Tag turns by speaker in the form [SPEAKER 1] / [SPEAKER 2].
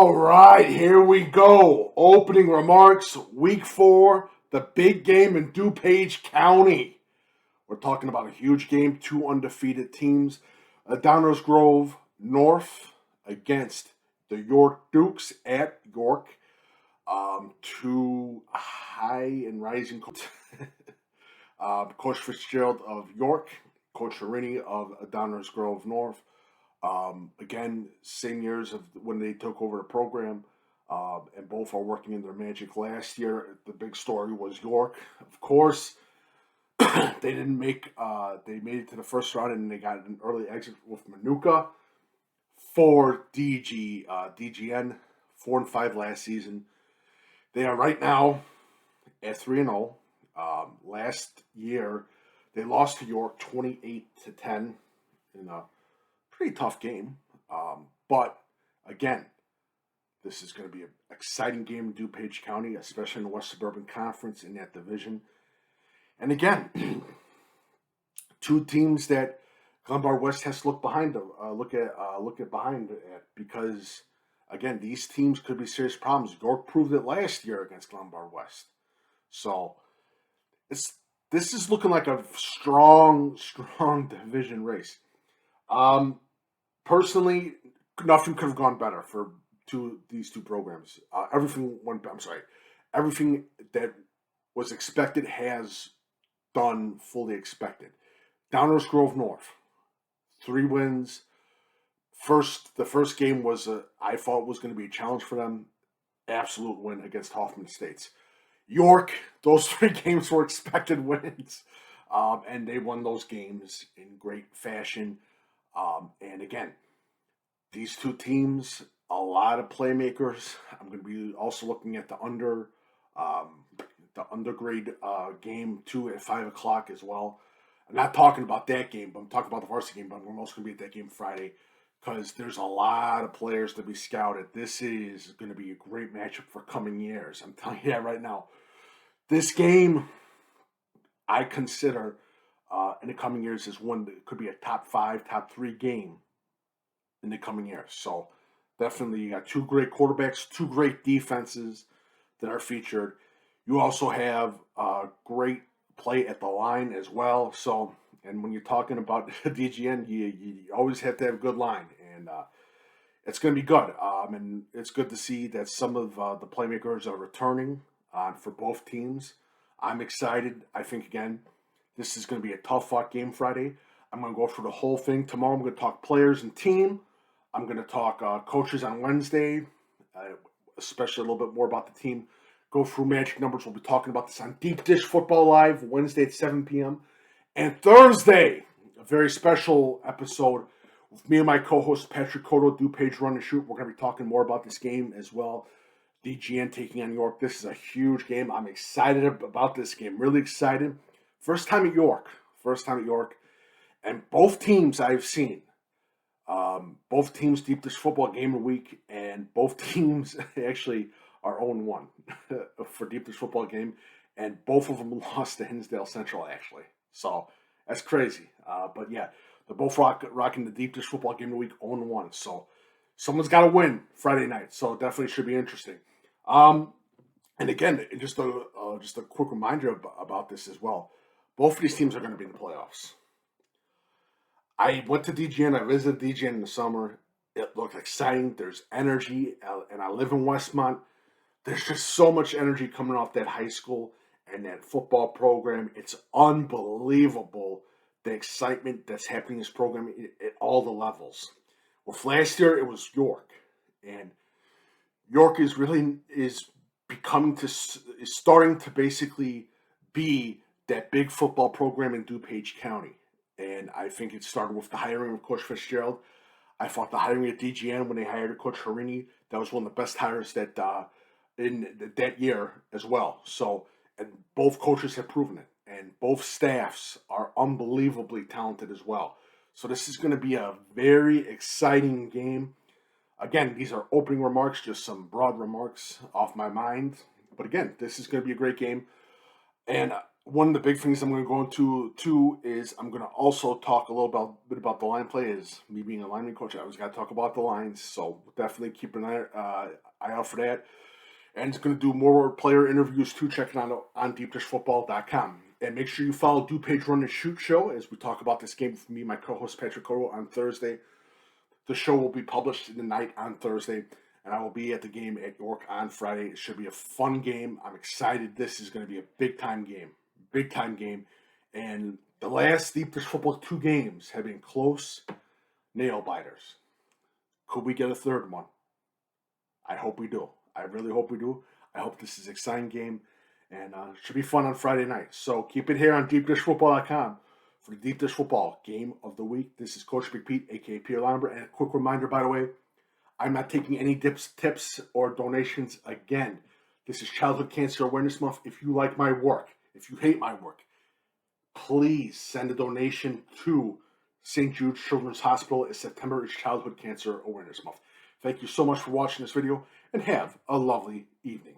[SPEAKER 1] All right, here we go. Opening remarks, week 4, the big game in DuPage County. We're talking about a huge game, 2 undefeated teams. Downers Grove North against the York Dukes at York. 2 high and rising Coach Fitzgerald of York, Coach Harini of Downers Grove North. Again, same years of when they took over the program, and both are working in their magic last year. The big story was York, of course. They didn't make. They made it to the first round, and they got an early exit with Manuka for DGN 4-5 last season. They are right now at 3-0. Last year, they lost to York 28-10 in a pretty tough game. But again, this is going to be an exciting game in DuPage County, especially in the West Suburban Conference in that division. And again, 2 teams that Glenbard West has to look behind, look at behind it, because again, these teams could be serious problems. York proved it last year against Glenbard West, so this is looking like a strong division race. Personally, nothing could have gone better for these two programs. Everything that was expected has done fully expected. Downers Grove North, 3 wins. The first game was I thought was going to be a challenge for them. Absolute win against Hoffman Estates. York, those 3 games were expected wins, and they won those games in great fashion. And again, these 2 teams, a lot of playmakers. I'm going to be also looking at the undergrade game 2 at 5:00 as well. I'm not talking about that game, but I'm talking about the varsity game. But we're also going to be at that game Friday because there's a lot of players to be scouted. This is going to be a great matchup for coming years. I'm telling you that right now. This game, I consider in the coming years is one that could be a top 5, top 3 game in the coming years. So definitely you got 2 great quarterbacks, 2 great defenses that are featured. You also have great play at the line as well. So, and when you're talking about DGN, you always have to have a good line, and it's going to be good. And it's good to see that some of the playmakers are returning for both teams. I'm excited. I think, again, this is going to be a tough-fought game Friday. I'm going to go through the whole thing. Tomorrow I'm going to talk players and team. I'm going to talk coaches on Wednesday, especially a little bit more about the team. Go through magic numbers. We'll be talking about this on Deep Dish Football Live, Wednesday at 7 p.m. And Thursday, a very special episode with me and my co-host Patrick Cotto, DuPage Run and Shoot. We're going to be talking more about this game as well. DGN taking on York. This is a huge game. I'm excited about this game. Really excited. First time at York. And both teams I've seen. Both teams Deep Dish Football Game of the Week, and both teams actually are 0-1 for Deep Dish Football Game, and both of them lost to Hinsdale Central, actually. So that's crazy. But yeah, they're both rocking the Deep Dish Football Game of the Week 0-1. So someone's got to win Friday night. So it definitely should be interesting. And again, just a quick reminder about this as well. Both of these teams are going to be in the playoffs. I went to DGN. I visited DGN in the summer. It looked exciting. There's energy, and I live in Westmont. There's just so much energy coming off that high school and that football program. It's unbelievable, the excitement that's happening in this program at all the levels. Well, last year it was York, and York is starting to basically be that big football program in DuPage County. And I think it started with the hiring of Coach Fitzgerald. I thought the hiring at DGN when they hired Coach Harini, that was one of the best hires that in that year as well. So, and both coaches have proven it, and both staffs are unbelievably talented as well. So this is going to be a very exciting game. Again, these are opening remarks, just some broad remarks off my mind. But again, this is going to be a great game. And one of the big things I'm going to go into too is I'm going to also talk a little bit about the line play. Is me being a lineman coach, I always got to talk about the lines, so definitely keep an eye out for that. And it's going to do more player interviews too. Check it out on deepdishfootball.com. And make sure you follow DuPage Run and Shoot show as we talk about this game with me and my co-host Patrick Coro on Thursday. The show will be published in the night on Thursday, and I will be at the game at York on Friday. It should be a fun game. I'm excited. This is going to be a big-time game. Big-time game. And the last Deep Dish Football 2 games have been close nail-biters. Could we get a third one? I hope we do. I really hope we do. I hope this is an exciting game, and it should be fun on Friday night. So keep it here on deepdishfootball.com for the Deep Dish Football Game of the Week. This is Coach Big Pete, a.k.a. Peter Lambert. And a quick reminder, by the way, I'm not taking any tips, or donations again. This is Childhood Cancer Awareness Month. If you like my work, if you hate my work, please send a donation to St. Jude Children's Hospital, as September is Childhood Cancer Awareness Month. Thank you so much for watching this video, and have a lovely evening.